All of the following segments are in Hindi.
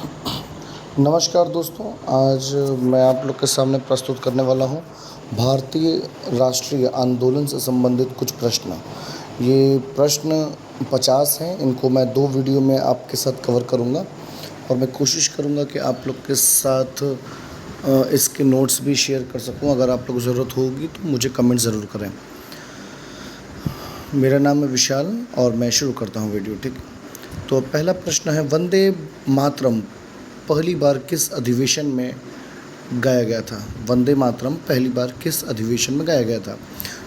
नमस्कार दोस्तों, आज मैं आप लोग के सामने प्रस्तुत करने वाला हूँ भारतीय राष्ट्रीय आंदोलन से संबंधित कुछ प्रश्न। ये प्रश्न 50 हैं। इनको मैं 2 वीडियो में आपके साथ कवर करूँगा और मैं कोशिश करूँगा कि आप लोग के साथ इसके नोट्स भी शेयर कर सकूँ। अगर आप लोग को ज़रूरत होगी तो मुझे कमेंट ज़रूर करें। मेरा नाम है विशाल और मैं शुरू करता हूँ वीडियो। ठीक, तो पहला प्रश्न है, वंदे मातरम पहली बार किस अधिवेशन में गाया गया था? वंदे मातरम पहली बार किस अधिवेशन में गाया गया था?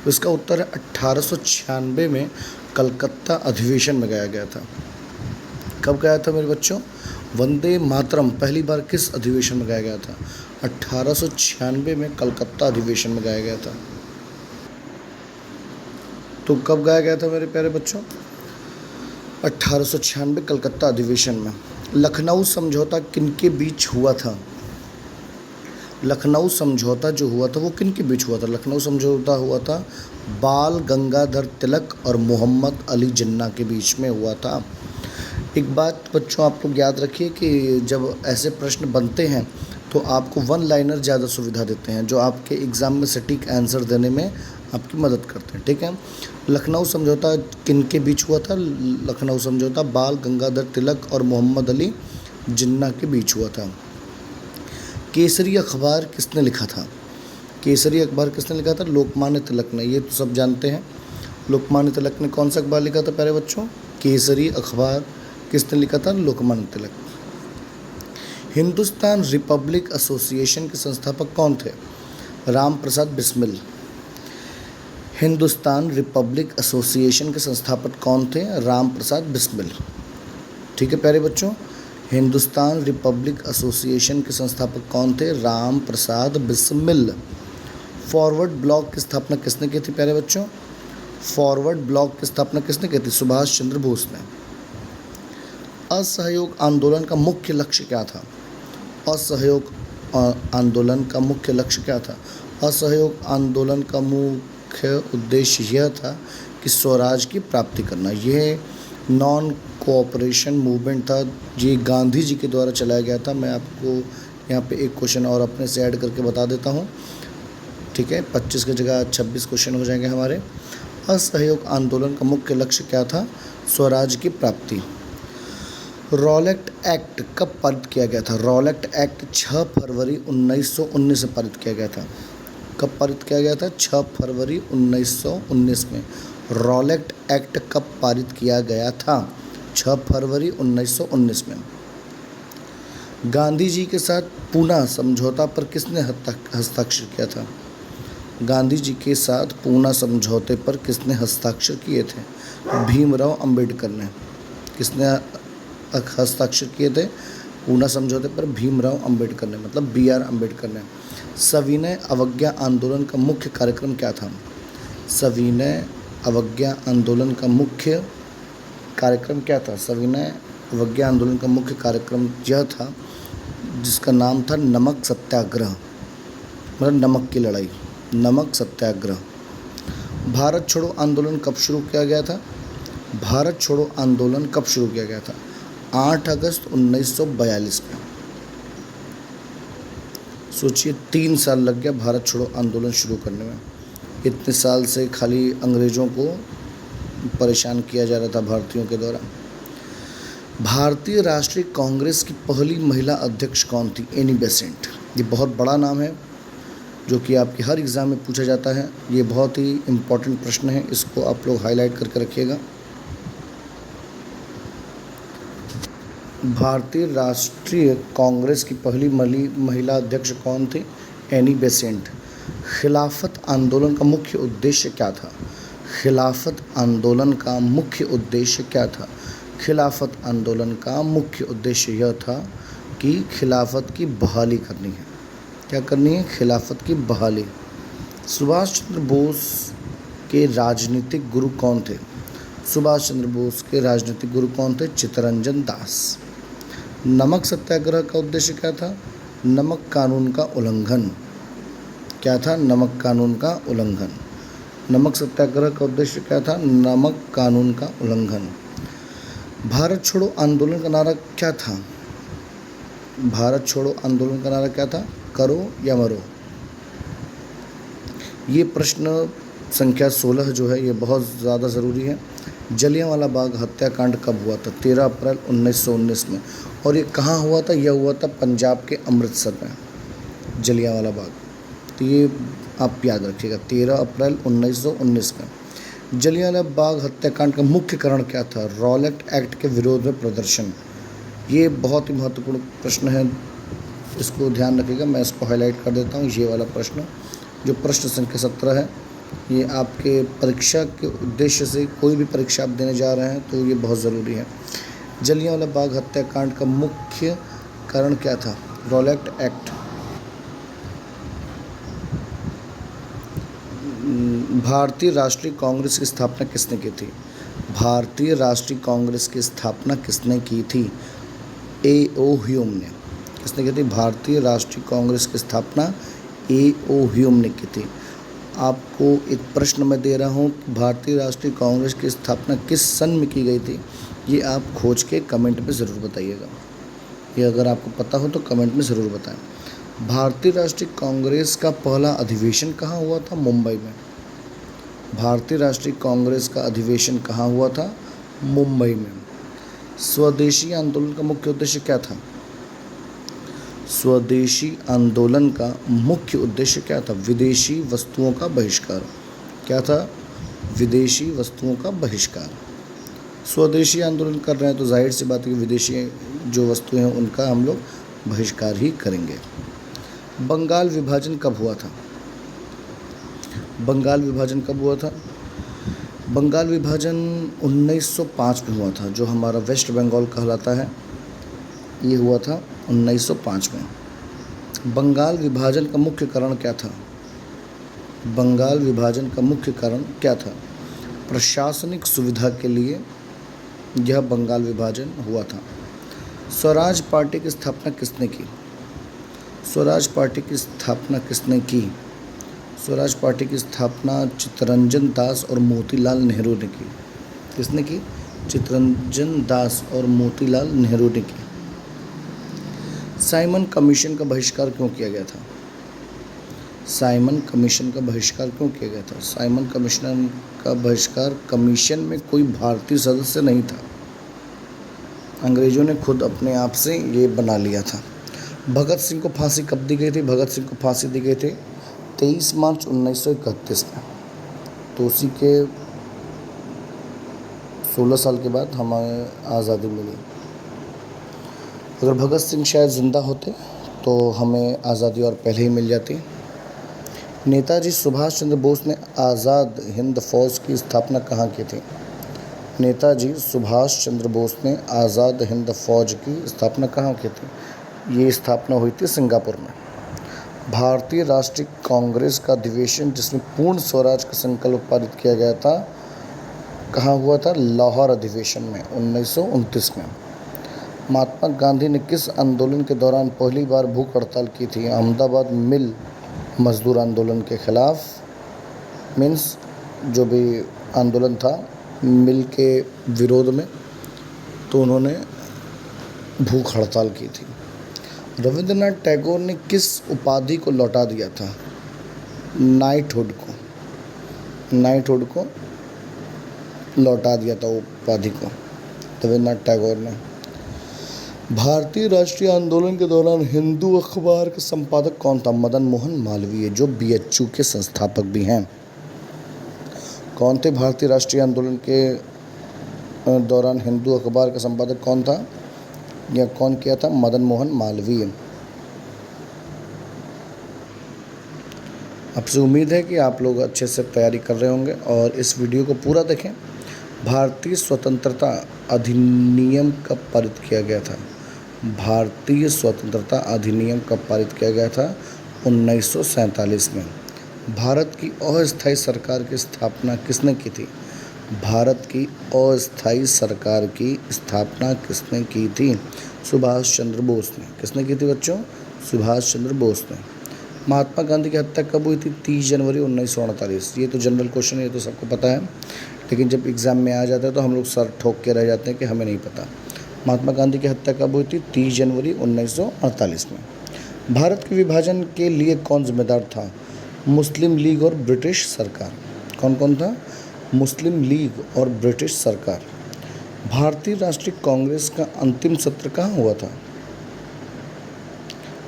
तो इसका उत्तर है 1896 में कलकत्ता अधिवेशन में गाया गया था। कब गाया था मेरे बच्चों? वंदे मातरम पहली बार किस अधिवेशन में गाया गया था? 1896 में कलकत्ता अधिवेशन में गाया गया था। तो कब गाया गया था मेरे प्यारे बच्चों? 1896 कलकत्ता अधिवेशन में। लखनऊ समझौता किनके बीच हुआ था? लखनऊ समझौता जो हुआ था वो किनके बीच हुआ था? लखनऊ समझौता हुआ था बाल गंगाधर तिलक और मोहम्मद अली जिन्ना के बीच में हुआ था। एक बात बच्चों आप लोग याद रखिए कि जब ऐसे प्रश्न बनते हैं तो आपको वन लाइनर ज़्यादा सुविधा देते हैं, जो आपके एग्ज़ाम में सटीक आंसर देने में आपकी मदद करते हैं। ठीक है, लखनऊ समझौता किनके बीच हुआ था? लखनऊ समझौता बाल गंगाधर तिलक और मोहम्मद अली जिन्ना के बीच हुआ था। केसरी अखबार किसने लिखा था? केसरी अखबार किसने लिखा था? लोकमान्य तिलक ने। ये तो सब जानते हैं। लोकमान्य तिलक ने कौन सा अखबार लिखा था प्यारे बच्चों? केसरी अखबार किसने लिखा था? लोकमान्य तिलक। हिंदुस्तान रिपब्लिक एसोसिएशन के संस्थापक कौन थे? राम प्रसाद बिस्मिल। हिंदुस्तान रिपब्लिक एसोसिएशन के संस्थापक कौन थे? राम प्रसाद बिस्मिल। ठीक है प्यारे बच्चों, हिंदुस्तान रिपब्लिक एसोसिएशन के संस्थापक कौन थे? राम प्रसाद बिस्मिल। फॉरवर्ड ब्लॉक की स्थापना किसने की थी प्यारे बच्चों? फॉरवर्ड ब्लॉक की स्थापना किसने की थी? सुभाष चंद्र बोस ने। असहयोग आंदोलन का मुख्य लक्ष्य क्या था? असहयोग आंदोलन का मुख्य लक्ष्य क्या था? असहयोग आंदोलन का मुख्य उद्देश्य यह था कि स्वराज की प्राप्ति करना। यह नॉन कोऑपरेशन मूवमेंट था। ये गांधी जी के द्वारा चलाया गया था। मैं आपको यहाँ पे एक क्वेश्चन और अपने से ऐड करके बता देता हूँ। ठीक है, 25 की जगह 26 क्वेश्चन हो जाएंगे हमारे। असहयोग आंदोलन का मुख्य लक्ष्य क्या था? स्वराज की प्राप्ति। रॉलेट एक्ट कब पारित किया गया था? रॉलेट एक्ट 6 फरवरी 1919 में पारित किया गया था। कब पारित किया गया था? 6 फरवरी 1919 में। रॉलेट एक्ट कब पारित किया गया था? 6 फरवरी 1919 में। गांधी जी के साथ पूना समझौता पर किसने हस्ताक्षर किया था? गांधी जी के साथ पूना समझौते पर किसने हस्ताक्षर किए थे? भीमराव अंबेडकर ने। किसने हस्ताक्षर किए थे पूना समझौते पर? भीमराव अंबेडकर ने, मतलब BR अम्बेडकर ने। सविनय अवज्ञा आंदोलन का मुख्य कार्यक्रम क्या था? सविनय अवज्ञा आंदोलन का मुख्य कार्यक्रम क्या था? सविनय अवज्ञा आंदोलन का मुख्य कार्यक्रम यह था जिसका नाम था नमक सत्याग्रह, मतलब नमक की लड़ाई, नमक सत्याग्रह। भारत छोड़ो आंदोलन कब शुरू किया गया था? भारत छोड़ो आंदोलन कब शुरू किया गया था? 8 अगस्त 1942 में। सोचिए 3 साल लग गया भारत छोड़ो आंदोलन शुरू करने में। इतने साल से खाली अंग्रेज़ों को परेशान किया जा रहा था भारतीयों के द्वारा। भारतीय राष्ट्रीय कांग्रेस की पहली महिला अध्यक्ष कौन थी? Annie Besant. ये बहुत बड़ा नाम है जो कि आपके हर एग्ज़ाम में पूछा जाता है। ये बहुत ही इम्पोर्टेंट प्रश्न है, इसको आप लोग हाईलाइट करके रखिएगा। भारतीय राष्ट्रीय कांग्रेस की पहली महिला अध्यक्ष कौन थी? Annie Besant. खिलाफत आंदोलन का मुख्य उद्देश्य क्या था? खिलाफत आंदोलन का मुख्य उद्देश्य क्या था? खिलाफत आंदोलन का मुख्य उद्देश्य यह था कि खिलाफत की बहाली करनी है। क्या करनी है? खिलाफत की बहाली। सुभाष चंद्र बोस के राजनीतिक गुरु कौन थे? सुभाष चंद्र बोस के राजनीतिक गुरु कौन थे? चित्तरंजन दास। नमक सत्याग्रह का उद्देश्य क्या था? नमक कानून का उल्लंघन। क्या था? नमक कानून का उल्लंघन। नमक सत्याग्रह का उद्देश्य क्या था? नमक कानून का उल्लंघन। भारत छोड़ो आंदोलन का नारा क्या था? भारत छोड़ो आंदोलन का नारा क्या था? करो या मरो। ये प्रश्न संख्या 16 जो है ये बहुत ज़्यादा ज़रूरी है। जलियांवाला बाग हत्याकांड कब हुआ था? 13 अप्रैल 1919 में। और ये कहाँ हुआ था? यह हुआ था पंजाब के अमृतसर में, जलियांवाला बाग। तो ये आप याद रखिएगा, 13 अप्रैल 1919 में। जलियांवाला बाग हत्याकांड का मुख्य कारण क्या था? रॉलेट एक्ट के विरोध में प्रदर्शन। ये बहुत ही महत्वपूर्ण प्रश्न है, इसको ध्यान रखिएगा। मैं इसको हाईलाइट कर देता हूँ। ये वाला प्रश्न जो प्रश्न संख्या 17 है, ये आपके परीक्षा के उद्देश्य से, कोई भी परीक्षा आप देने जा रहे हैं तो ये बहुत ज़रूरी है। जलियांवाला बाग हत्याकांड का मुख्य कारण क्या था? Rowlatt act. भारतीय राष्ट्रीय कांग्रेस की स्थापना किसने की थी? भारतीय राष्ट्रीय कांग्रेस की स्थापना किसने की थी? A.O. ह्यूम ने। किसने की थी? भारतीय राष्ट्रीय कांग्रेस की स्थापना A.O. ह्यूम ने की थी। आपको एक प्रश्न मैं दे रहा हूँ, भारतीय राष्ट्रीय कांग्रेस की स्थापना किस सन में की गई थी? ये आप खोज के कमेंट में ज़रूर बताइएगा। ये अगर आपको पता हो तो कमेंट में ज़रूर बताएं। भारतीय राष्ट्रीय कांग्रेस का पहला अधिवेशन कहाँ हुआ था? मुंबई में। भारतीय राष्ट्रीय कांग्रेस का अधिवेशन कहाँ हुआ था? मुंबई में। स्वदेशी आंदोलन का मुख्य उद्देश्य क्या था? स्वदेशी आंदोलन का मुख्य उद्देश्य क्या था? विदेशी वस्तुओं का बहिष्कार। क्या था? विदेशी वस्तुओं का बहिष्कार। स्वदेशी आंदोलन कर रहे हैं तो जाहिर सी बात है कि विदेशी जो वस्तुएं हैं उनका हम लोग बहिष्कार ही करेंगे। बंगाल विभाजन कब हुआ था? बंगाल विभाजन कब हुआ था? बंगाल विभाजन 1905 में हुआ था। जो हमारा वेस्ट बंगाल कहलाता है, ये हुआ था 1905 में। बंगाल विभाजन का मुख्य कारण क्या था? बंगाल विभाजन का मुख्य कारण क्या था? प्रशासनिक सुविधा के लिए यह बंगाल विभाजन हुआ था। स्वराज पार्टी की स्थापना किसने की? स्वराज पार्टी की स्थापना किसने की? स्वराज पार्टी की स्थापना चित्तरंजन दास और मोतीलाल नेहरू ने की। किसने की? चित्तरंजन दास और मोतीलाल नेहरू ने की। साइमन कमीशन का बहिष्कार क्यों किया गया था? साइमन कमीशन का बहिष्कार क्यों किया गया था? साइमन कमीशन का बहिष्कार, कमीशन में कोई भारतीय सदस्य नहीं था, अंग्रेज़ों ने खुद अपने आप से ये बना लिया था। भगत सिंह को फांसी कब दी गई थी? भगत सिंह को फांसी दी गई थी 23 मार्च 1931 में। तो उसी के 16 साल के बाद हमें आज़ादी मिली। अगर भगत सिंह शायद ज़िंदा होते तो हमें आज़ादी और पहले ही मिल जाती। नेताजी सुभाष चंद्र बोस ने आज़ाद हिंद फौज की स्थापना कहाँ की थी? नेताजी सुभाष चंद्र बोस ने आज़ाद हिंद फौज की स्थापना कहाँ की थी? ये स्थापना हुई थी सिंगापुर में। भारतीय राष्ट्रीय कांग्रेस का अधिवेशन जिसमें पूर्ण स्वराज का संकल्प पारित किया गया था, कहाँ हुआ था? लाहौर अधिवेशन में 1929 में। महात्मा गांधी ने किस आंदोलन के दौरान पहली बार भूख हड़ताल की थी? अहमदाबाद मिल मजदूर आंदोलन के खिलाफ, मीन्स जो भी आंदोलन था मिल के विरोध में, तो उन्होंने भूख हड़ताल की थी। रविंद्रनाथ टैगोर ने किस उपाधि को लौटा दिया था? नाइटहुड को लौटा दिया था उपाधि को रविंद्रनाथ टैगोर ने। भारतीय राष्ट्रीय आंदोलन के दौरान हिंदू अखबार का संपादक कौन था? मदन मोहन मालवीय, जो BHU के संस्थापक भी हैं। कौन थे भारतीय राष्ट्रीय आंदोलन के दौरान हिंदू अखबार का संपादक कौन था या कौन किया था? मदन मोहन मालवीय। आपसे उम्मीद है कि आप लोग अच्छे से तैयारी कर रहे होंगे और इस वीडियो को पूरा देखें। भारतीय स्वतंत्रता अधिनियम कब पारित किया गया था? भारतीय स्वतंत्रता अधिनियम कब पारित किया गया था? 1947 में। भारत की अस्थायी सरकार की स्थापना किसने की थी? भारत की अस्थायी सरकार की स्थापना किसने की थी? सुभाष चंद्र बोस ने। किसने की थी बच्चों? सुभाष चंद्र बोस ने। महात्मा गांधी की हत्या कब हुई थी? 30 जनवरी 1948। ये तो जनरल क्वेश्चन है, ये तो सबको पता है, लेकिन जब एग्ज़ाम में आ जाता है तो हम लोग सर ठोक के रह जाते हैं कि हमें नहीं पता। महात्मा गांधी की हत्या कब हुई थी? 30 जनवरी 1948 में। भारत के विभाजन के लिए कौन जिम्मेदार था? मुस्लिम लीग और ब्रिटिश सरकार। कौन कौन था? मुस्लिम लीग और ब्रिटिश सरकार। भारतीय राष्ट्रीय कांग्रेस का अंतिम सत्र कहाँ हुआ था?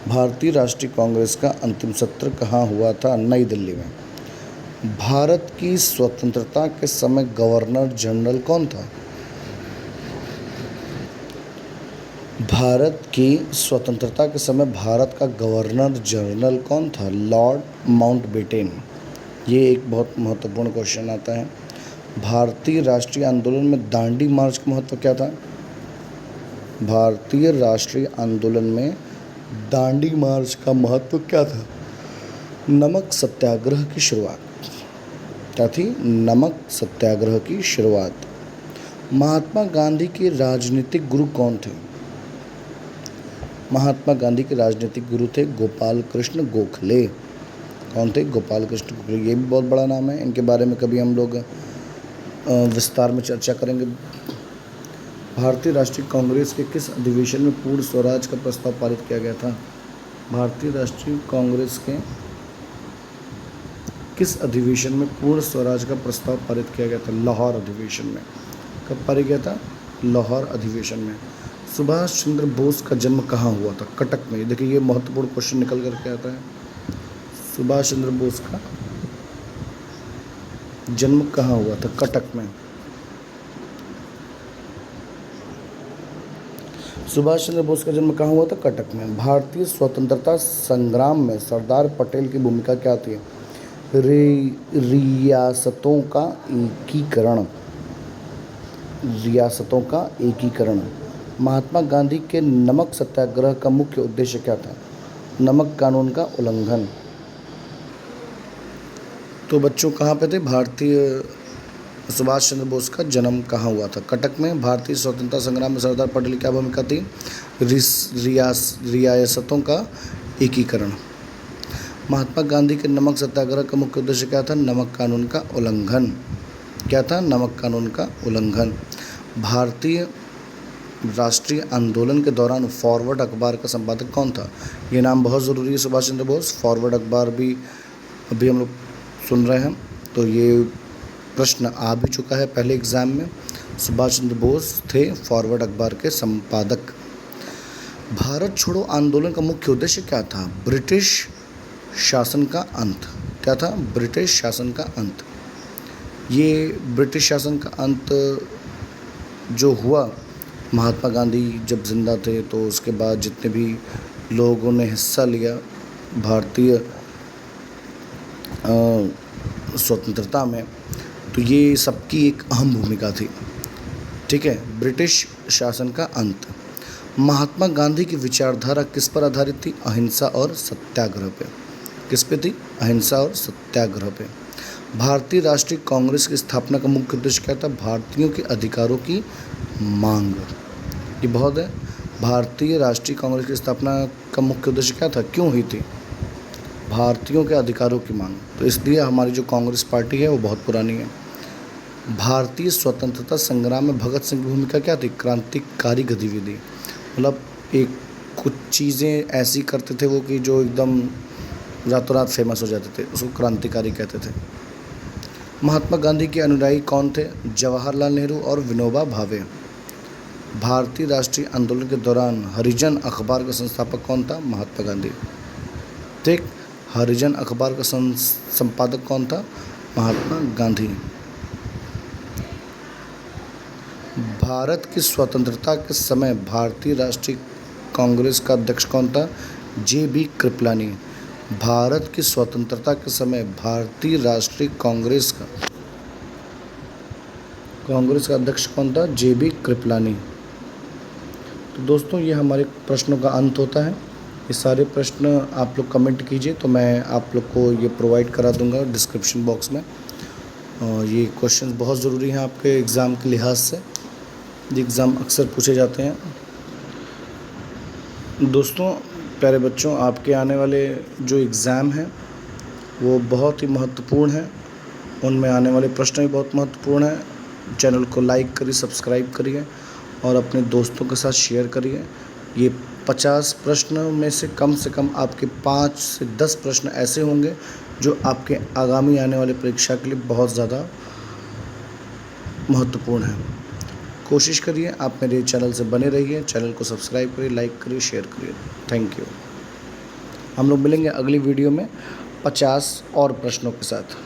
भारतीय राष्ट्रीय कांग्रेस का अंतिम सत्र कहाँ हुआ था? नई दिल्ली में। भारत की स्वतंत्रता के समय गवर्नर जनरल कौन था? भारत की स्वतंत्रता के समय भारत का गवर्नर जनरल कौन था? Lord Mountbatten. ये एक बहुत महत्वपूर्ण क्वेश्चन आता है। भारतीय राष्ट्रीय आंदोलन में दांडी मार्च का महत्व क्या था? भारतीय राष्ट्रीय आंदोलन में दांडी मार्च का महत्व क्या था? नमक सत्याग्रह की शुरुआत क्या थी? नमक सत्याग्रह की शुरुआत। महात्मा गांधी के राजनीतिक गुरु कौन थे? महात्मा गांधी के राजनीतिक गुरु थे गोपाल कृष्ण गोखले। कौन थे? गोपाल कृष्ण गोखले। ये भी बहुत बड़ा नाम है, इनके बारे में कभी हम लोग विस्तार में चर्चा करेंगे। भारतीय राष्ट्रीय कांग्रेस के किस अधिवेशन में पूर्ण स्वराज का प्रस्ताव पारित किया गया था? भारतीय राष्ट्रीय कांग्रेस के किस अधिवेशन में पूर्ण स्वराज का प्रस्ताव पारित किया गया था? लाहौर अधिवेशन में। कब पारित किया था? लाहौर अधिवेशन में। सुभाष चंद्र बोस का जन्म कहाँ हुआ था? कटक में। देखिए ये महत्वपूर्ण क्वेश्चन निकल करके आता है। सुभाष चंद्र बोस का जन्म कहाँ हुआ था? कटक में। सुभाष चंद्र बोस का जन्म कहाँ हुआ था? कटक में। भारतीय स्वतंत्रता संग्राम में सरदार पटेल की भूमिका क्या थी? रियासतों का एकीकरण। रियासतों का एकीकरण। महात्मा गांधी के नमक सत्याग्रह का मुख्य उद्देश्य क्या था? नमक कानून का उल्लंघन। तो बच्चों कहाँ पे थे? भारतीय सुभाष चंद्र बोस का जन्म कहाँ हुआ था? कटक में। भारतीय स्वतंत्रता संग्राम में सरदार पटेल की क्या भूमिका थी? रियासतों का एकीकरण। महात्मा गांधी के नमक सत्याग्रह का मुख्य उद्देश्य क्या था? नमक कानून का उल्लंघन। क्या था? नमक कानून का उल्लंघन। भारतीय राष्ट्रीय आंदोलन के दौरान फॉरवर्ड अखबार का संपादक कौन था? ये नाम बहुत ज़रूरी है, सुभाष चंद्र बोस। फॉरवर्ड अखबार भी अभी हम लोग सुन रहे हैं, तो ये प्रश्न आ भी चुका है पहले एग्ज़ाम में। सुभाष चंद्र बोस थे फॉरवर्ड अखबार के संपादक। भारत छोड़ो आंदोलन का मुख्य उद्देश्य क्या था? ब्रिटिश शासन का अंत। क्या था? ब्रिटिश शासन का अंत। ये ब्रिटिश शासन का अंत जो हुआ, महात्मा गांधी जब जिंदा थे तो उसके बाद जितने भी लोगों ने हिस्सा लिया भारतीय स्वतंत्रता में, तो ये सबकी एक अहम भूमिका थी। ठीक है। ब्रिटिश शासन का अंत। महात्मा गांधी की विचारधारा किस पर आधारित थी? अहिंसा और सत्याग्रह पे। किस पे थी? अहिंसा और सत्याग्रह पे। भारतीय राष्ट्रीय कांग्रेस की स्थापना का मुख्य उद्देश्य क्या था? भारतीयों के अधिकारों की मांग। ये बहुत है। भारतीय राष्ट्रीय कांग्रेस की स्थापना का मुख्य उद्देश्य क्या था? क्यों हुई थी? भारतीयों के अधिकारों की मांग। तो इसलिए हमारी जो कांग्रेस पार्टी है वो बहुत पुरानी है। भारतीय स्वतंत्रता संग्राम में भगत सिंह की भूमिका क्या थी? क्रांतिकारी गतिविधि। मतलब एक कुछ चीज़ें ऐसी करते थे वो कि जो एकदम रातों रात फेमस हो जाते थे, उसको क्रांतिकारी कहते थे। महात्मा गांधी के अनुयायी कौन थे? जवाहरलाल नेहरू और विनोबा भावे। भारतीय राष्ट्रीय आंदोलन के दौरान हरिजन अखबार का संस्थापक कौन था? महात्मा गांधी। ठीक। हरिजन अखबार का संपादक कौन था? महात्मा गांधी। भारत की स्वतंत्रता के समय भारतीय राष्ट्रीय कांग्रेस का अध्यक्ष कौन था? जे.बी. कृपलानी। भारत की स्वतंत्रता के समय भारतीय राष्ट्रीय कांग्रेस का अध्यक्ष कौन था? जे.बी. कृपलानी। तो दोस्तों ये हमारे प्रश्नों का अंत होता है। ये सारे प्रश्न आप लोग कमेंट कीजिए तो मैं आप लोग को ये प्रोवाइड करा दूंगा डिस्क्रिप्शन बॉक्स में। और ये क्वेश्चन बहुत ज़रूरी हैं आपके एग्ज़ाम के लिहाज से, ये एग्ज़ाम अक्सर पूछे जाते हैं। दोस्तों प्यारे बच्चों, आपके आने वाले जो एग्ज़ाम हैं वो बहुत ही महत्वपूर्ण हैं, उनमें आने वाले प्रश्न भी बहुत महत्वपूर्ण हैं। चैनल को लाइक करिए, सब्सक्राइब करिए और अपने दोस्तों के साथ शेयर करिए। ये 50 प्रश्न में से कम आपके 5 से 10 प्रश्न ऐसे होंगे जो आपके आगामी आने वाले परीक्षा के लिए बहुत ज़्यादा महत्वपूर्ण है। कोशिश करिए आप मेरे चैनल से बने रहिए, चैनल को सब्सक्राइब करिए, लाइक करिए, शेयर करिए। Thank you. हम लोग मिलेंगे अगली वीडियो में 50 और प्रश्नों के साथ।